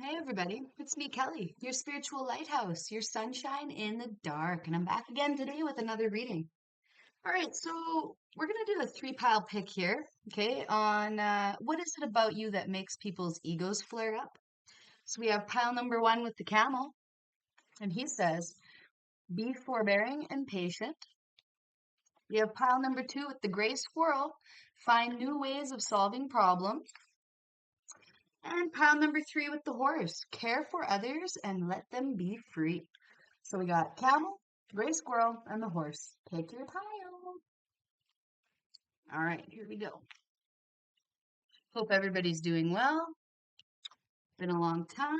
Hey everybody, it's me, Kelly, your spiritual lighthouse, your sunshine in the dark, and I'm back again today with another reading. All right, so we're gonna do a three pile pick here, okay, on what is it about you that makes people's egos flare up? So we have pile number one with the camel, and he says, be forbearing and patient. We have pile number two with the gray squirrel, find new ways of solving problems. And pile number three with the horse, care for others and let them be free. So we got camel, gray squirrel, and the horse. Pick your pile. All right, here we go. Hope everybody's doing well. Been a long time.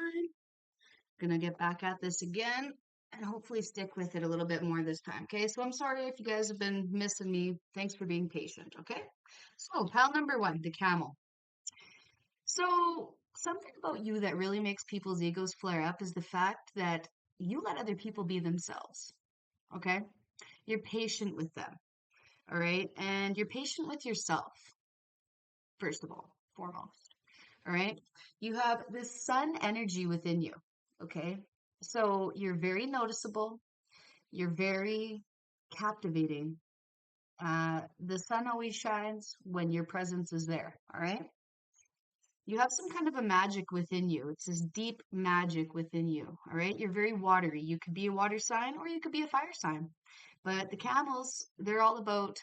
Gonna get back at this again and hopefully stick with it a little bit more this time. Okay, so I'm sorry if you guys have been missing me. Thanks for being patient. Okay, so pile number one, the camel. So, something about you that really makes people's egos flare up is the fact that you let other people be themselves. Okay? You're patient with them. All right? And you're patient with yourself, first of all, foremost. All right? You have this sun energy within you. Okay? So, you're very noticeable. You're very captivating. The sun always shines when your presence is there. All right? You have some kind of a magic within you. It's this deep magic within you. All right. You're very watery. You could be a water sign or you could be a fire sign. But the camels, they're all about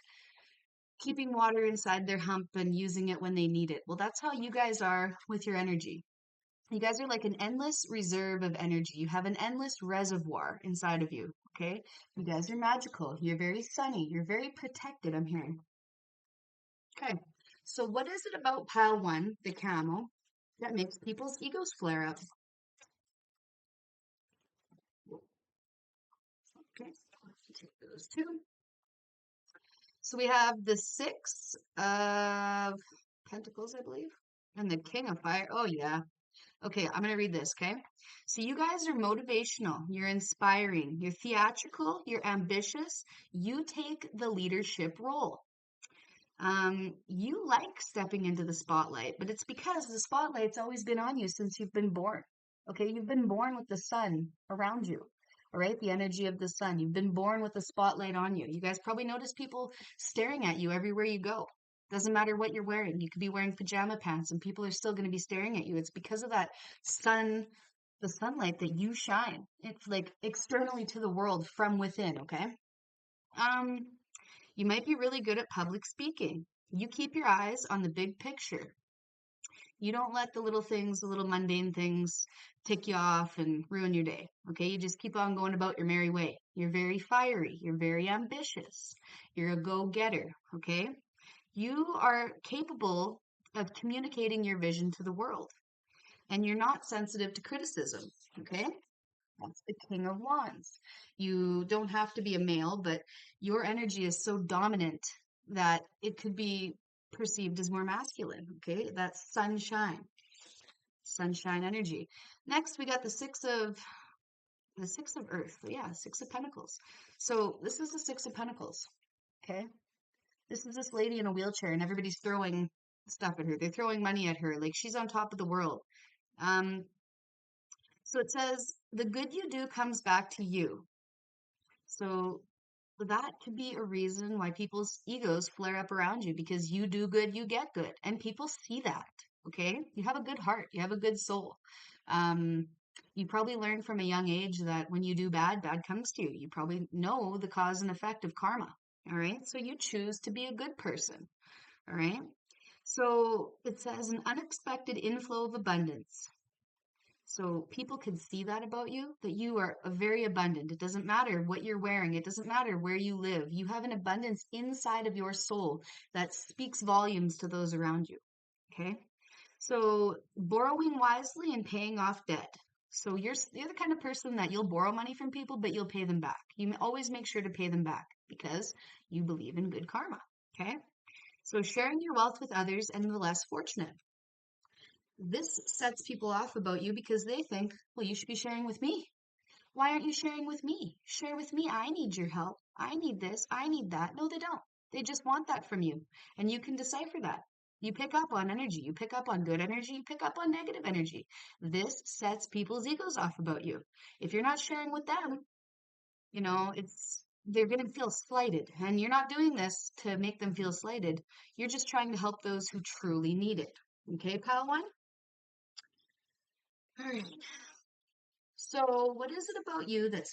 keeping water inside their hump and using it when they need it. Well, that's how you guys are with your energy. You guys are like an endless reserve of energy. You have an endless reservoir inside of you. Okay. You guys are magical. You're very sunny. You're very protected, I'm hearing. Okay. So, what is it about pile one, the camel, that makes people's egos flare up? Okay, take those two. So we have the six of pentacles, I believe, and the king of fire. Oh, yeah. Okay, I'm going to read this, okay? So you guys are motivational, you're inspiring, you're theatrical, you're ambitious, you take the leadership role. You like stepping into the spotlight, but it's because the spotlight's always been on you since you've been born. Okay, you've been born with the sun around you. All right, the energy of the sun. You've been born with the spotlight on you. You guys probably notice people staring at you everywhere you go. Doesn't matter what you're wearing. You could be wearing pajama pants and people are still going to be staring at you. It's because of that sun, the sunlight that you shine. It's like externally to the world from within, okay? Um, you might be really good at public speaking. You keep your eyes on the big picture. You don't let the little things, the little mundane things, tick you off and ruin your day. Okay. You just keep on going about your merry way. You're very fiery. You're very ambitious. You're a go getter. Okay. You are capable of communicating your vision to the world and you're not sensitive to criticism. Okay. That's the King of Wands. You don't have to be a male, but your energy is so dominant that it could be perceived as more masculine. Okay, that's sunshine, sunshine energy. Next, we got the six of Earth. Yeah, Six of Pentacles. So this is the Six of Pentacles. Okay, this is this lady in a wheelchair, and everybody's throwing stuff at her. They're throwing money at her, like she's on top of the world. Um, so it says, the good you do comes back to you. So that could be a reason why people's egos flare up around you because you do good, you get good. And people see that. Okay. You have a good heart, you have a good soul. Um, you probably learned from a young age that when you do bad, bad comes to you. You probably know the cause and effect of karma. All right. So you choose to be a good person. All right. So it says an unexpected inflow of abundance. So people can see that about you, that you are a very abundant. It doesn't matter what you're wearing. It doesn't matter where you live. You have an abundance inside of your soul that speaks volumes to those around you. Okay. So borrowing wisely and paying off debt. So you're the kind of person that you'll borrow money from people, but you'll pay them back. You always make sure to pay them back because you believe in good karma. Okay. So sharing your wealth with others and the less fortunate. This sets people off about you because they think, well, you should be sharing with me. Why aren't you sharing with me? Share with me. I need your help. I need this. I need that. No, they don't. They just want that from you. And you can decipher that. You pick up on energy. You pick up on good energy. You pick up on negative energy. This sets people's egos off about you. If you're not sharing with them, they're going to feel slighted. And you're not doing this to make them feel slighted. You're just trying to help those who truly need it. Okay, pile one? All right. So, what is it about you that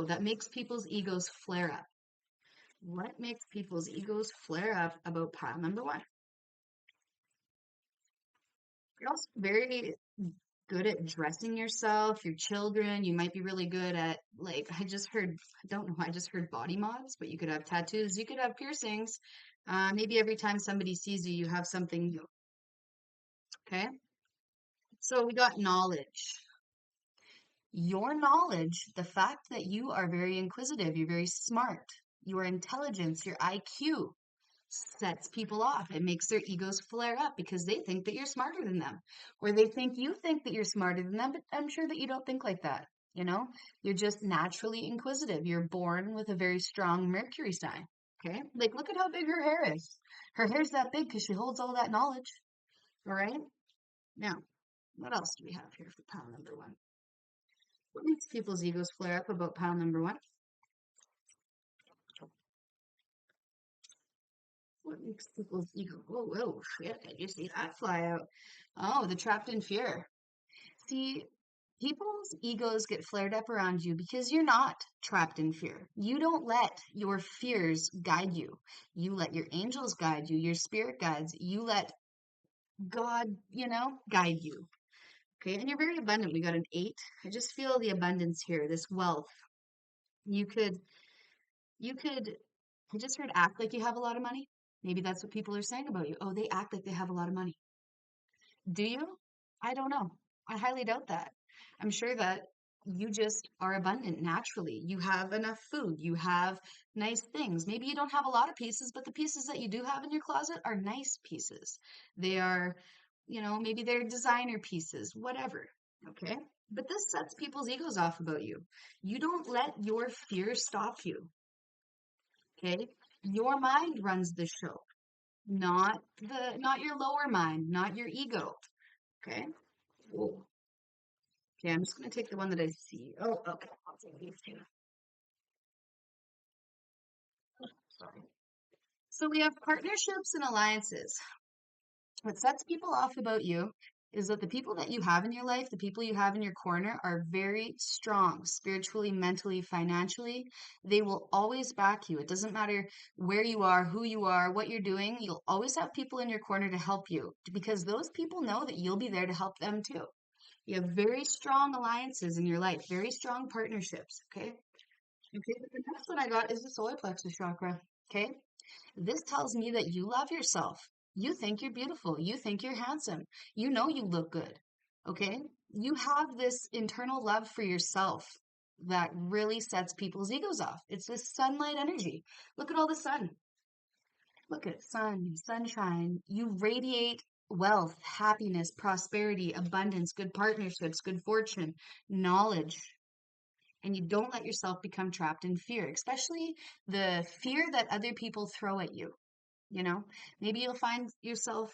that makes people's egos flare up? What makes people's egos flare up about pile number one? You're also very good at dressing yourself, your children. You might be really good at, like, I don't know, I just heard body mods, but you could have tattoos, you could have piercings. Maybe every time somebody sees you, you have something new. Okay. So we got knowledge. Your knowledge, the fact that you are very inquisitive, you're very smart, your intelligence, your IQ sets people off. It makes their egos flare up because they think that you're smarter than them, or they think you think that you're smarter than them, but I'm sure that you don't think like that. You're just naturally inquisitive. You're born with a very strong Mercury sign. Okay. Like, look at how big her hair is. Her hair's that big because she holds all that knowledge. All right. Now, what else do we have here for pile number one? What makes people's egos flare up about pile number one? What makes people's ego? Whoa, shit, did you see that fly out? Oh, the trapped in fear. See, people's egos get flared up around you because you're not trapped in fear. You don't let your fears guide you. You let your angels guide you, your spirit guides. You let God, guide you. Okay, and you're very abundant. We got an 8. I just feel the abundance here, this wealth. You could, I just heard act like you have a lot of money. Maybe that's what people are saying about you. Oh, they act like they have a lot of money. Do you? I don't know. I highly doubt that. I'm sure that you just are abundant naturally. You have enough food. You have nice things. Maybe you don't have a lot of pieces, but the pieces that you do have in your closet are nice pieces. They are, maybe they're designer pieces, whatever. Okay. But this sets people's egos off about you. You don't let your fear stop you. Okay. Your mind runs the show, not your lower mind, not your ego. Okay. Whoa. Okay, I'm just gonna take the one that I see. Oh, okay. I'll take these two. Sorry. So we have partnerships and alliances. What sets people off about you is that the people that you have in your life, the people you have in your corner, are very strong spiritually, mentally, financially. They will always back you. It doesn't matter where you are, who you are, what you're doing. You'll always have people in your corner to help you because those people know that you'll be there to help them too. You have very strong alliances in your life, very strong partnerships. Okay. Okay. But the next one I got is the solar plexus chakra. Okay. This tells me that you love yourself. You think you're beautiful. You think you're handsome. You know you look good. Okay. You have this internal love for yourself that really sets people's egos off. It's this sunlight energy. Look at all the sun. Look at sun, sunshine. You radiate wealth, happiness, prosperity, abundance, good partnerships, good fortune, knowledge. And you don't let yourself become trapped in fear, especially the fear that other people throw at you. Maybe you'll find yourself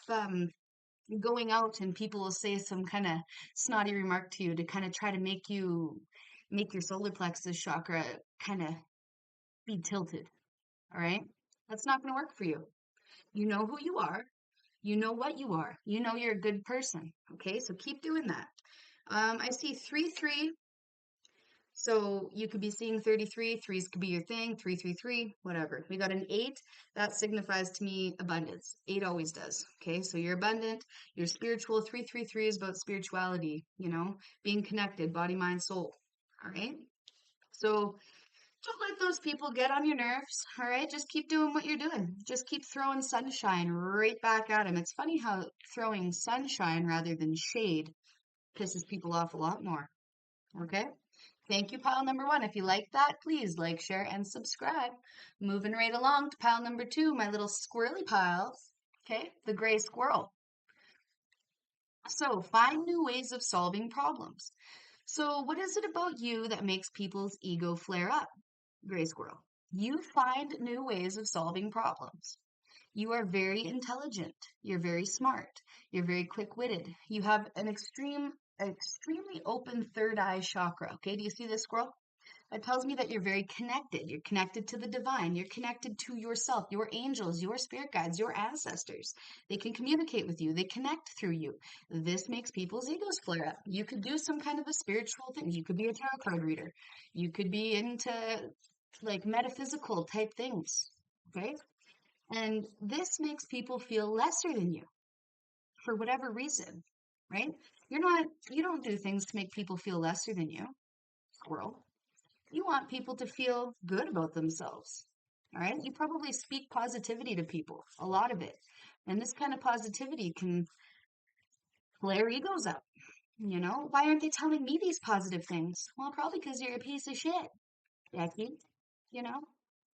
going out and people will say some kind of snotty remark to you to kind of try to make your solar plexus chakra kind of be tilted. All right. That's not going to work for you. You know who you are. You know what you are. You know you're a good person. Okay, so keep doing that. I see 3-3. So you could be seeing 33. Threes could be your thing. 3-3-3, whatever. We got an 8. That signifies to me abundance. 8 always does. Okay, so you're abundant. You're spiritual. 3-3-3 is about spirituality, being connected, body, mind, soul. All right. So don't let those people get on your nerves, all right? Just keep doing what you're doing. Just keep throwing sunshine right back at them. It's funny how throwing sunshine rather than shade pisses people off a lot more, okay? Thank you, pile number one. If you like that, please like, share, and subscribe. Moving right along to pile number 2, my little squirrely piles, okay? The gray squirrel. So find new ways of solving problems. So what is it about you that makes people's ego flare up? Gray squirrel. You find new ways of solving problems. You are very intelligent. You're very smart. You're very quick-witted. You have an extremely open third eye chakra. Okay, do you see this, squirrel? It tells me that you're very connected. You're connected to the divine. You're connected to yourself, your angels, your spirit guides, your ancestors. They can communicate with you. They connect through you. This makes people's egos flare up. You could do some kind of a spiritual thing. You could be a tarot card reader. You could be into like metaphysical type things. Okay? And this makes people feel lesser than you for whatever reason, right? You don't do things to make people feel lesser than you, squirrel. You want people to feel good about themselves. All right. You probably speak positivity to people, a lot of it. And this kind of positivity can flare egos up. You know, why aren't they telling me these positive things? Well, probably because you're a piece of shit, Becky. You know,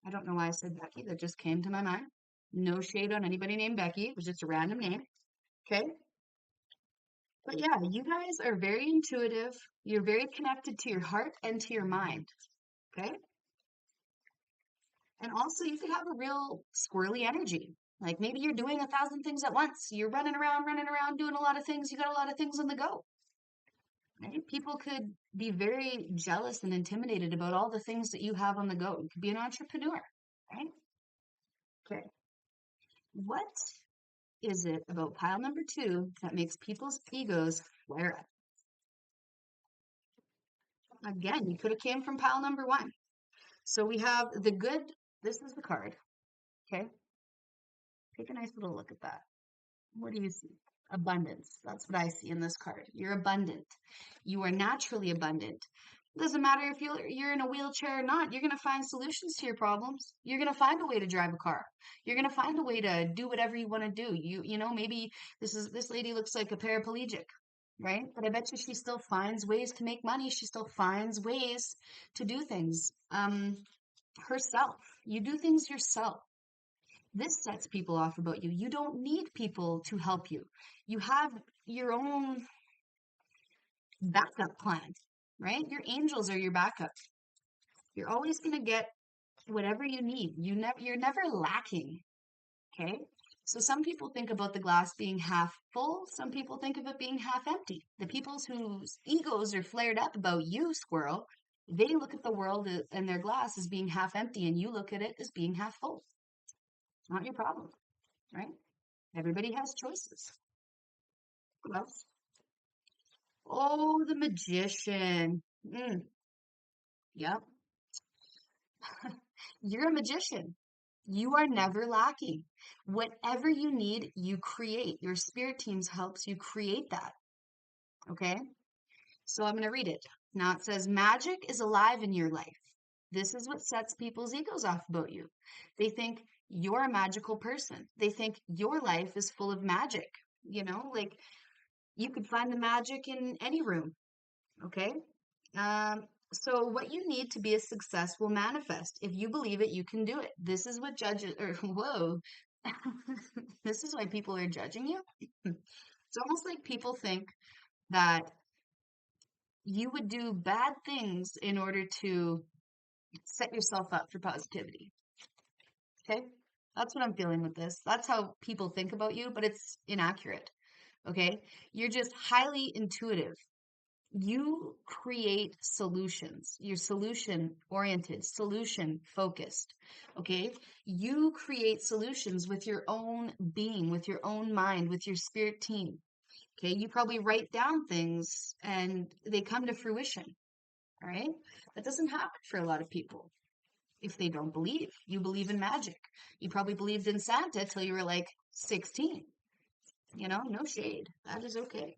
I don't know why I said Becky. That just came to my mind. No shade on anybody named Becky. It was just a random name. Okay. But yeah, you guys are very intuitive. You're very connected to your heart and to your mind. Okay. And also, you could have a real squirrely energy. Like maybe you're doing 1,000 things at once. You're running around, doing a lot of things. You got a lot of things on the go. Right? People could be very jealous and intimidated about all the things that you have on the go. You could be an entrepreneur, right? Okay. What is it about pile number 2 that makes people's egos flare up? Again, you could have came from pile number 1. So we have the good. This is the card. Okay. Take a nice little look at that. What do you see? Abundance. That's what I see in this card. You're abundant. You are naturally abundant. It doesn't matter if you're in a wheelchair or not. You're going to find solutions to your problems. You're going to find a way to drive a car. You're going to find a way to do whatever you want to do. You know, maybe this lady looks like a paraplegic, right? But I bet you she still finds ways to make money. She still finds ways to do things herself. You do things yourself. This sets people off about you. You don't need people to help you. You have your own backup plan, right? Your angels are your backup. You're always going to get whatever you need. You're never lacking, okay? So some people think about the glass being half full. Some people think of it being half empty. The people whose egos are flared up about you, squirrel, they look at the world and their glass as being half empty, and you look at it as being half full. It's not your problem, right? Everybody has choices. Who else? Oh, the magician. Yep. You're a magician. You are never lacking. Whatever you need, you create. Your spirit teams helps you create that. Okay? So I'm going to read it. Now it says, magic is alive in your life. This is what sets people's egos off about you. They think you're a magical person. They think your life is full of magic. You know, like you could find the magic in any room. Okay? So what you need to be a success will manifest. If you believe it, you can do it. This is what judges, or whoa, this is why people are judging you. It's almost like people think that you would do bad things in order to set yourself up for positivity. Okay? That's what I'm feeling with this. That's how people think about you, but it's inaccurate. Okay? You're just highly intuitive. You create solutions. You're solution oriented, solution focused. Okay. You create solutions with your own being, with your own mind, with your spirit team. Okay. You probably write down things and they come to fruition. All right. That doesn't happen for a lot of people if they don't believe. You believe in magic. You probably believed in Santa till you were like 16. You know, no shade. That is okay.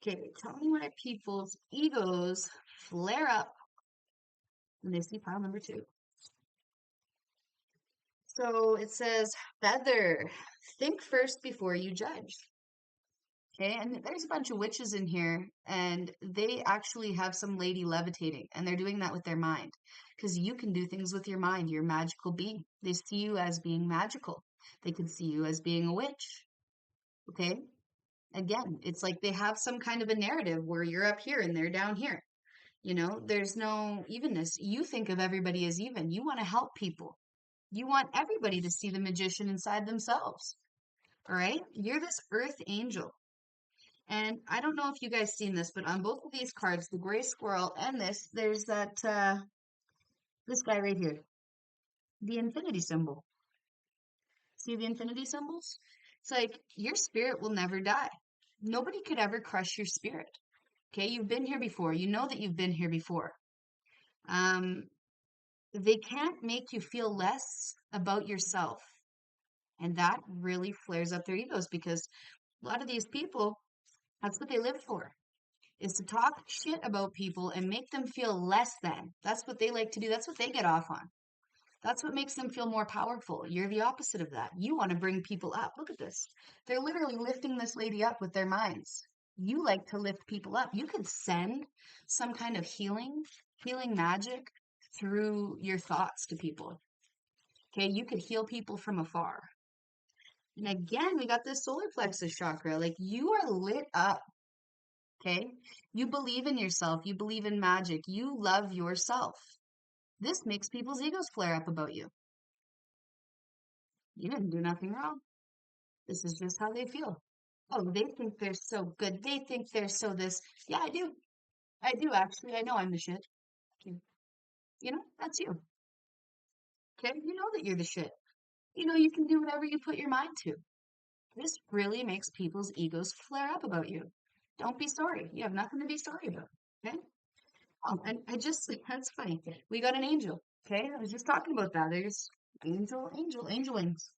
Okay, tell me why people's egos flare up when they see pile number 2. So it says, feather. Think first before you judge. Okay, and there's a bunch of witches in here, and they actually have some lady levitating, and they're doing that with their mind. Because you can do things with your mind. You're a magical being. They see you as being magical. They could see you as being a witch. Okay? Again, it's like they have some kind of a narrative where you're up here and they're down here. You know, there's no evenness. You think of everybody as even. You want to help people. You want everybody to see the magician inside themselves. All right? You're this earth angel. And I don't know if you guys seen this, but on both of these cards, the gray squirrel and this, there's that this guy right here, the infinity symbol. See the infinity symbols? It's like your spirit will never die. Nobody could ever crush your spirit. Okay, you've been here before. You know that you've been here before. Um, they can't make you feel less about yourself. And that really flares up their egos because a lot of these people, that's what they live for, is to talk shit about people and make them feel less than. That's what they like to do. That's what they get off on. That's what makes them feel more powerful. You're the opposite of that. You want to bring people up. Look at this. They're literally lifting this lady up with their minds. You like to lift people up. You could send some kind of healing magic through your thoughts to people. Okay, you could heal people from afar. And again, we got this solar plexus chakra. Like you are lit up. Okay, you believe in yourself. You believe in magic. You love yourself. This makes people's egos flare up about you. You didn't do nothing wrong. This is just how they feel. Oh, they think they're so good. They think they're so this. Yeah, I do. I do actually. I know I'm the shit. You know, that's you. Okay? You know that you're the shit. You know you can do whatever you put your mind to. This really makes people's egos flare up about you. Don't be sorry. You have nothing to be sorry about. Okay? Oh, and I just, that's funny. We got an angel. Okay? I was just talking about that. There's angel wings.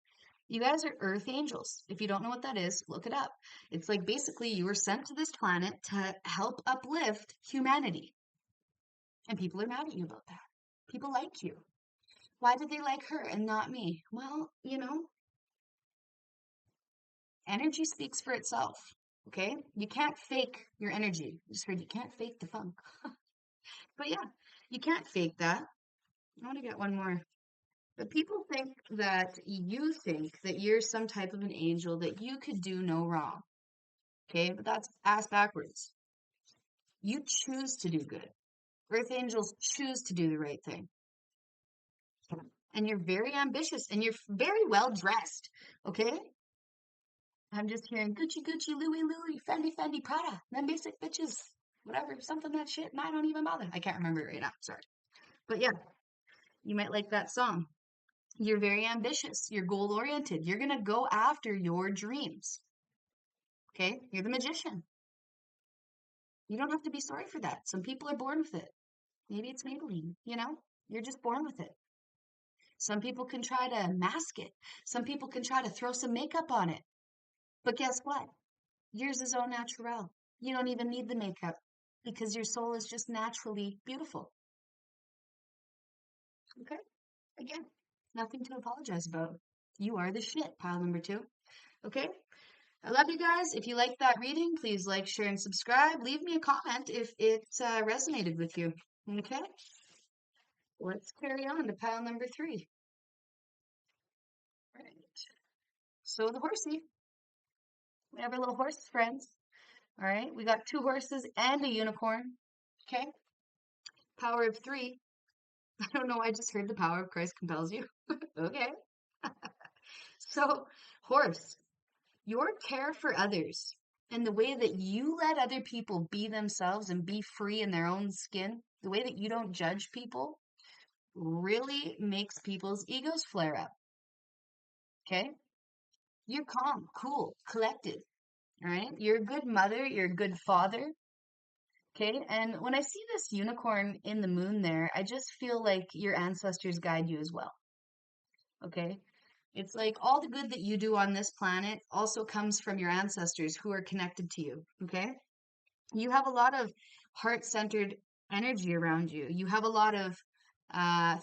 You guys are earth angels. If you don't know what that is, look it up. It's like basically you were sent to this planet to help uplift humanity. And people are mad at you about that. People like you. Why did they like her and not me? Well, you know, energy speaks for itself. Okay? You can't fake your energy. I just heard you can't fake the funk. But yeah, you can't fake that. I want to get one more. But people think that you're some type of an angel, that you could do no wrong. Okay? But that's ass backwards. You choose to do good. Earth angels choose to do the right thing. And you're very ambitious and you're very well dressed. Okay? I'm just hearing Gucci, Gucci, Louis, Louis, Fendi, Fendi, Prada, them basic bitches, whatever, something that shit, and I don't even bother. I can't remember it right now. Sorry. But yeah, you might like that song. You're very ambitious. You're goal oriented. You're going to go after your dreams. Okay? You're the magician. You don't have to be sorry for that. Some people are born with it. Maybe it's Maybelline, you know? You're just born with it. Some people can try to mask it. Some people can try to throw some makeup on it. But guess what? Yours is au naturel. You don't even need the makeup because your soul is just naturally beautiful. Okay? Again, nothing to apologize about. You are the shit, pile number 2. Okay? I love you guys. If you liked that reading, please like, share, and subscribe. Leave me a comment if it resonated with you. Okay? Let's carry on to pile number 3. All right. So the horsey. We have our little horse friends. All right. We got 2 horses and a unicorn. Okay. Power of 3. I don't know. I just heard the power of Christ compels you. Okay. So, horse, your care for others and the way that you let other people be themselves and be free in their own skin, the way that you don't judge people, really makes people's egos flare up. Okay. You're calm, cool, collected. All right. You're a good mother. You're a good father. Okay. And when I see this unicorn in the moon there, I just feel like your ancestors guide you as well. Okay. It's like all the good that you do on this planet also comes from your ancestors who are connected to you. Okay. You have a lot of heart-centered energy around you. You have a lot of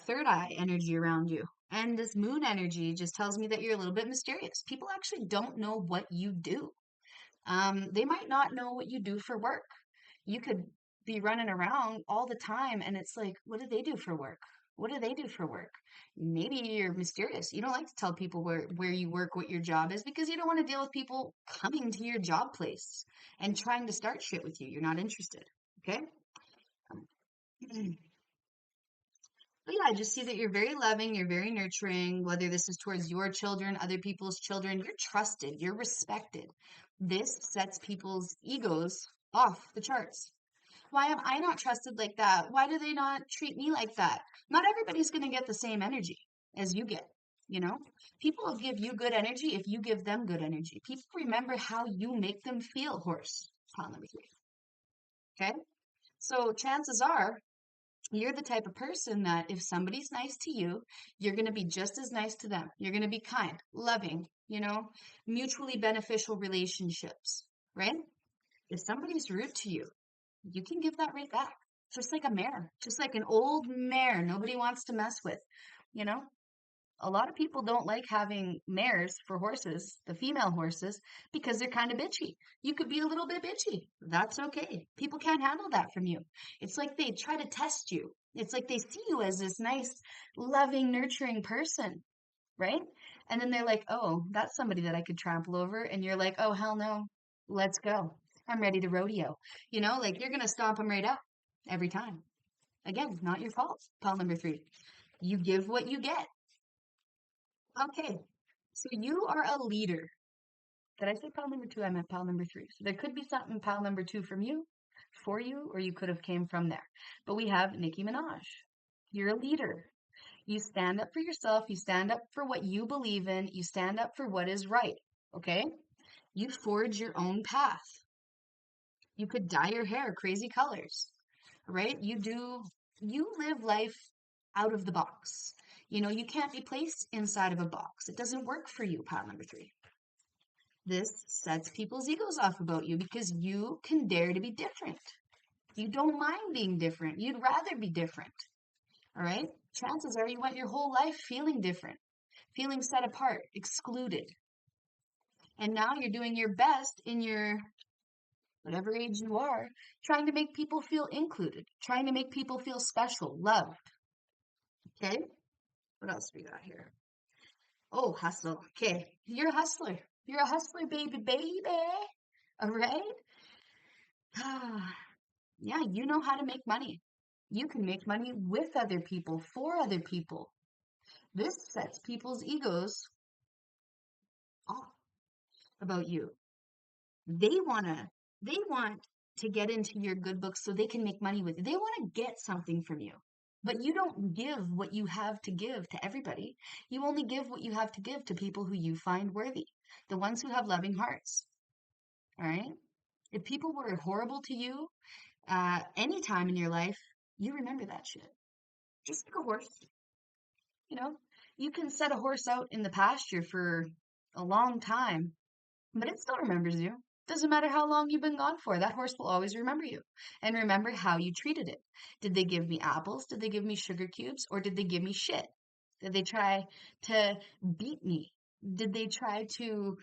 third eye energy around you. And this moon energy just tells me that you're a little bit mysterious. People actually don't know what you do. They might not know what you do for work. You could be running around all the time and it's like, what do they do for work? What do they do for work? Maybe you're mysterious. You don't like to tell people where you work, what your job is, because you don't want to deal with people coming to your job place and trying to start shit with you. You're not interested. Okay? But yeah, I just see that you're very loving, you're very nurturing, whether this is towards your children, other people's children, you're trusted, you're respected. This sets people's egos off the charts. Why am I not trusted like that? Why do they not treat me like that? Not everybody's going to get the same energy as you get, you know? People will give you good energy if you give them good energy. People remember how you make them feel, horse. Pile number 3. Okay? So chances are you're the type of person that if somebody's nice to you, you're going to be just as nice to them. You're going to be kind, loving, mutually beneficial relationships, right? If somebody's rude to you, you can give that right back. Just like a mare, just like an old mare nobody wants to mess with. You know, a lot of people don't like having mares for horses, the female horses, because they're kind of bitchy. You could be a little bit bitchy. That's okay. People can't handle that from you. It's like they try to test you. It's like they see you as this nice, loving, nurturing person, right? And then they're like, oh, that's somebody that I could trample over. And you're like, oh, hell no. Let's go. I'm ready to rodeo. Like you're going to stomp them right up every time. Again, not your fault. Pile number 3. You give what you get. Okay. So you are a leader. Did I say pile number 2? I meant pile number 3. So there could be something pile number 2 from you, for you, or you could have came from there. But we have Nicki Minaj. You're a leader. You stand up for yourself. You stand up for what you believe in. You stand up for what is right. Okay? You forge your own path. You could dye your hair crazy colors, right? You live life out of the box. You can't be placed inside of a box. It doesn't work for you, pile number 3. This sets people's egos off about you because you can dare to be different. You don't mind being different. You'd rather be different. All right? Chances are you went your whole life feeling different, feeling set apart, excluded. And now you're doing your best in your whatever age you are, trying to make people feel included, trying to make people feel special, loved. Okay? What else we got here? Oh, hustle. Okay. You're a hustler. You're a hustler, baby, baby. All right? Yeah, you know how to make money. You can make money with other people, for other people. This sets people's egos off about you. They want to get into your good books so they can make money with you. They want to get something from you. But you don't give what you have to give to everybody. You only give what you have to give to people who you find worthy, the ones who have loving hearts. All right? If people were horrible to you any time in your life, you remember that shit. Just like a horse. You can set a horse out in the pasture for a long time, but it still remembers you. Doesn't matter how long you've been gone for, that horse will always remember you and remember how you treated it. Did they give me apples? Did they give me sugar cubes? Or did they give me shit? Did they try to beat me? Did they try to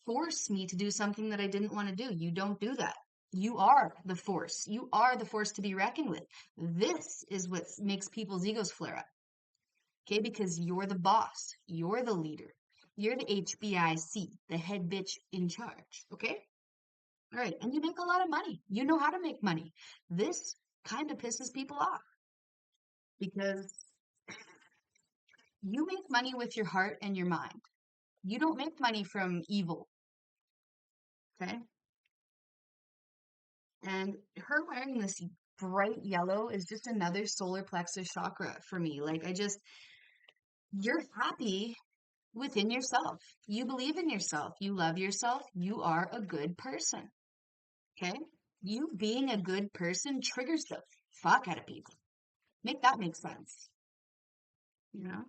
force me to do something that I didn't want to do? You don't do that. You are the force. You are the force to be reckoned with. This is what makes people's egos flare up. Okay, because you're the boss. You're the leader. You're the HBIC, the head bitch in charge. Okay? All right. And you make a lot of money. You know how to make money. This kind of pisses people off because you make money with your heart and your mind. You don't make money from evil. Okay? And her wearing this bright yellow is just another solar plexus chakra for me. Like, you're happy within yourself. You believe in yourself. You love yourself. You are a good person. Okay? You being a good person triggers the fuck out of people. Make that make sense. You know?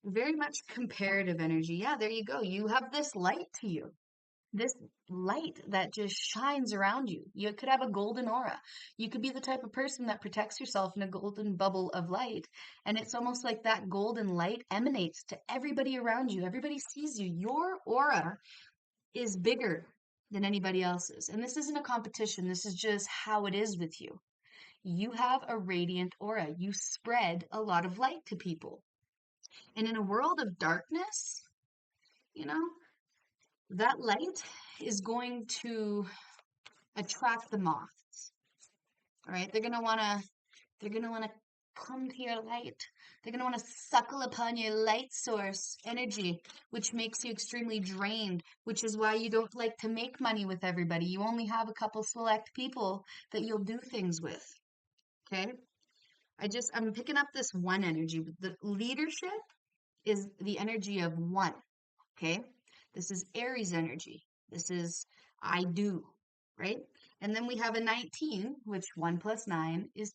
Very much comparative energy. Yeah, there you go. You have this light to you. This light that just shines around you. You could have a golden aura. You could be the type of person that protects yourself in a golden bubble of light. And it's almost like that golden light emanates to everybody around you. Everybody sees you. Your aura is bigger than anybody else's. And this isn't a competition. This is just how it is with you. You have a radiant aura. You spread a lot of light to people. And in a world of darkness, that light is going to attract the moths. All right, they're gonna wanna come to your light. They're going to want to suckle upon your light source energy, which makes you extremely drained, which is why you don't like to make money with everybody. You only have a couple select people that you'll do things with. Okay? I'm picking up this one energy. The leadership is the energy of one. Okay? This is Aries energy. This is I do, right? And then we have a 19, which 1 plus 9 is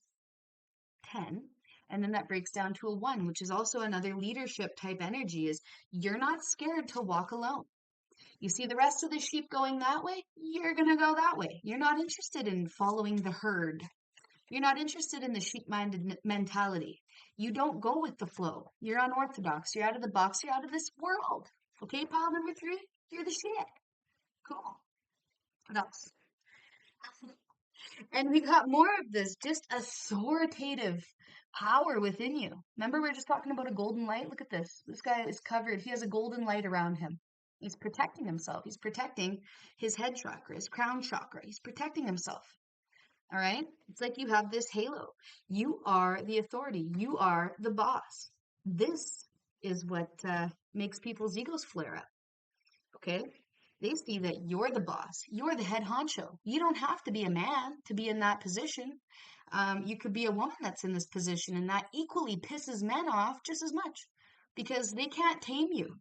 10. And then that breaks down to a 1, which is also another leadership type energy, is you're not scared to walk alone. You see the rest of the sheep going that way, you're going to go that way. You're not interested in following the herd. You're not interested in the sheep-minded mentality. You don't go with the flow. You're unorthodox. You're out of the box. You're out of this world. Okay, pile number 3, you're the shit. Cool. What else? And we've got more of this, just authoritative power within you. Remember, we were just talking about a golden light? Look at this. This guy is covered. He has a golden light around him. He's protecting himself. He's protecting his head chakra, his crown chakra. He's protecting himself. All right? It's like you have this halo. You are the authority. You are the boss. This is what makes people's egos flare up. Okay? They see that you're the boss. You're the head honcho. You don't have to be a man to be in that position. You could be a woman that's in this position, and that equally pisses men off just as much because they can't tame you.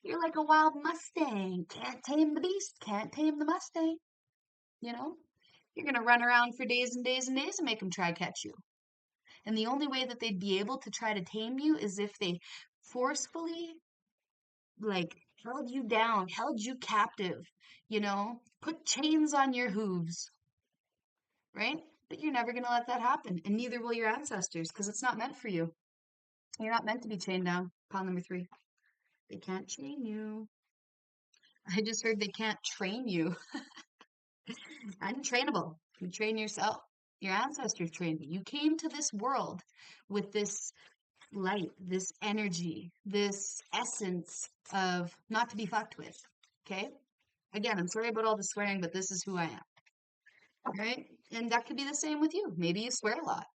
You're like a wild Mustang. Can't tame the beast. Can't tame the Mustang. You know? You're going to run around for days and days and days and make them try to catch you. And the only way that they'd be able to try to tame you is if they forcefully, like, held you down, held you captive, put chains on your hooves, right? But you're never going to let that happen. And neither will your ancestors, because it's not meant for you. You're not meant to be chained down. Pile number 3. They can't chain you. I just heard they can't train you. Untrainable. You train yourself. Your ancestors trained you. You came to this world with this light, this energy, this essence of not to be fucked with. Okay? Again, I'm sorry about all the swearing, but this is who I am. Right? And that could be the same with you. Maybe you swear a lot,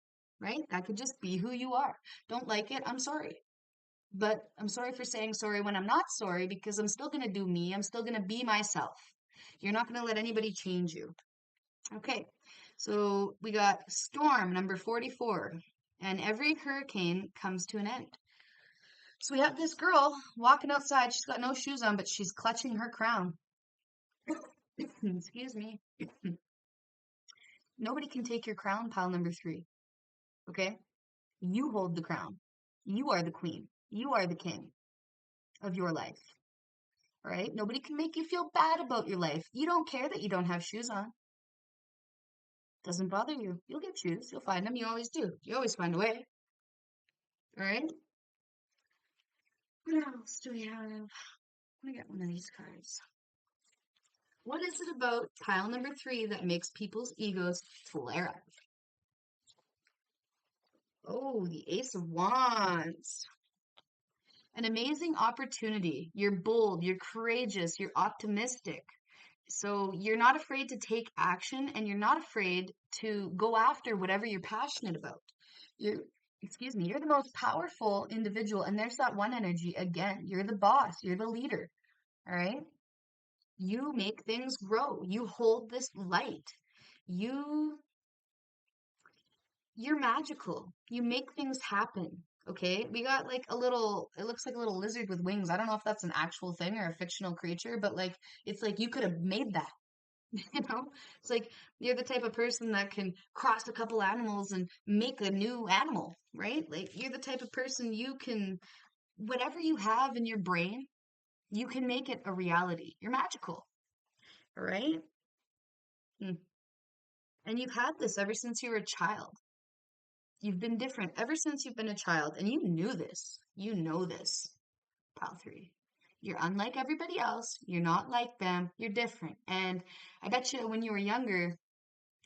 right? That could just be who you are. Don't like it? I'm sorry. But I'm sorry for saying sorry when I'm not sorry, because I'm still going to do me. I'm still going to be myself. You're not going to let anybody change you. Okay, so we got storm number 44, and every hurricane comes to an end. So we have this girl walking outside. She's got no shoes on, but she's clutching her crown. Excuse me. Nobody can take your crown, pile number 3. Okay? You hold the crown. You are the queen. You are the king of your life. All right? Nobody can make you feel bad about your life. You don't care that you don't have shoes on. Doesn't bother you. You'll get shoes. You'll find them. You always do. You always find a way. All right? What else do we have? I'm going to get one of these cards. What is it about pile number 3 that makes people's egos flare up? Oh, the Ace of Wands. An amazing opportunity. You're bold, you're courageous, you're optimistic. So you're not afraid to take action, and you're not afraid to go after whatever you're passionate about. You're the most powerful individual, and there's that one energy again. You're the boss, you're the leader. All right? You make things grow. You hold this light. You're magical. You make things happen. Okay, we got like it looks like a little lizard with wings. I don't know if that's an actual thing or a fictional creature, but like, it's like you could have made that. It's like you're the type of person that can cross a couple animals and make a new animal, right? Like, you're the type of person whatever you have in your brain, you can make it a reality. You're magical, all right? And you've had this ever since you were a child. You've been different ever since you've been a child, and you knew this. You know this, pile 3. You're unlike everybody else. You're not like them. You're different. And I bet you when you were younger,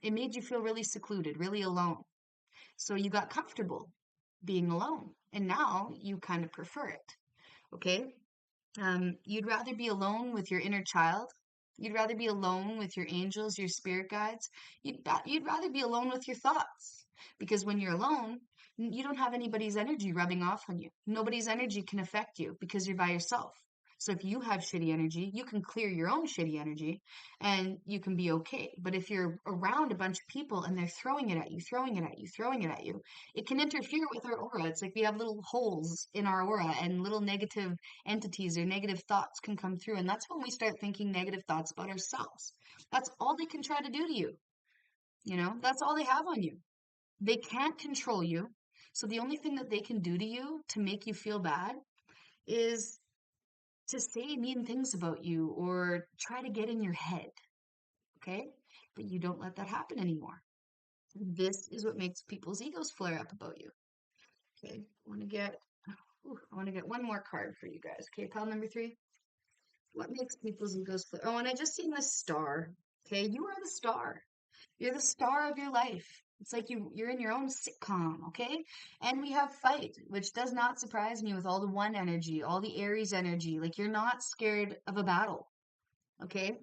it made you feel really secluded, really alone. So you got comfortable being alone. And now you kind of prefer it. Okay? You'd rather be alone with your inner child. You'd rather be alone with your angels, your spirit guides. You'd rather be alone with your thoughts. Because when you're alone, You don't have anybody's energy rubbing off on you. Nobody's energy can affect you because you're by yourself. So if you have shitty energy, you can clear your own shitty energy and you can be okay. But if you're around a bunch of people and they're throwing it at you, throwing it at you, throwing it at you, it can interfere with our aura. It's like we have little holes in our aura and little negative entities or negative thoughts can come through. And that's when we start thinking negative thoughts about ourselves. That's all they can try to do to you. That's all they have on you. They can't control you. So the only thing that they can do to you to make you feel bad is to say mean things about you or try to get in your head. Okay? But you don't let that happen anymore. This is what makes people's egos flare up about you. Okay? I want to get one more card for you guys. Okay, pile number 3. What makes people's egos flare? Oh, and I just seen this star. Okay, you are the star. You're the star of your life. It's like you're in your own sitcom, okay? And we have fight, which does not surprise me with all the one energy, all the Aries energy. Like you're not scared of a battle, okay?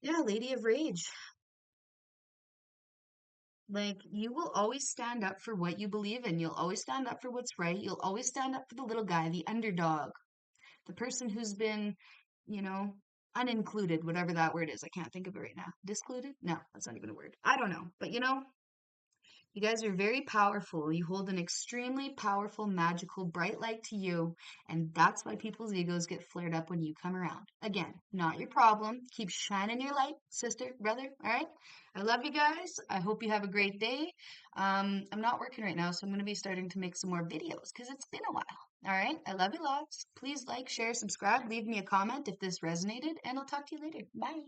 Yeah, Lady of Rage. Like you will always stand up for what you believe in. You'll always stand up for what's right. You'll always stand up for the little guy, the underdog, the person who's been, you know, unincluded, whatever that word is. I can't think of it right now. Discluded? No, that's not even a word. I don't know. But you guys are very powerful. You hold an extremely powerful, magical, bright light to you. And that's why people's egos get flared up when you come around. Again, not your problem. Keep shining your light, sister, brother. All right. I love you guys. I hope you have a great day. I'm not working right now, so I'm going to be starting to make some more videos because it's been a while. All right. I love you lots. Please like, share, subscribe, leave me a comment if this resonated, and I'll talk to you later. Bye.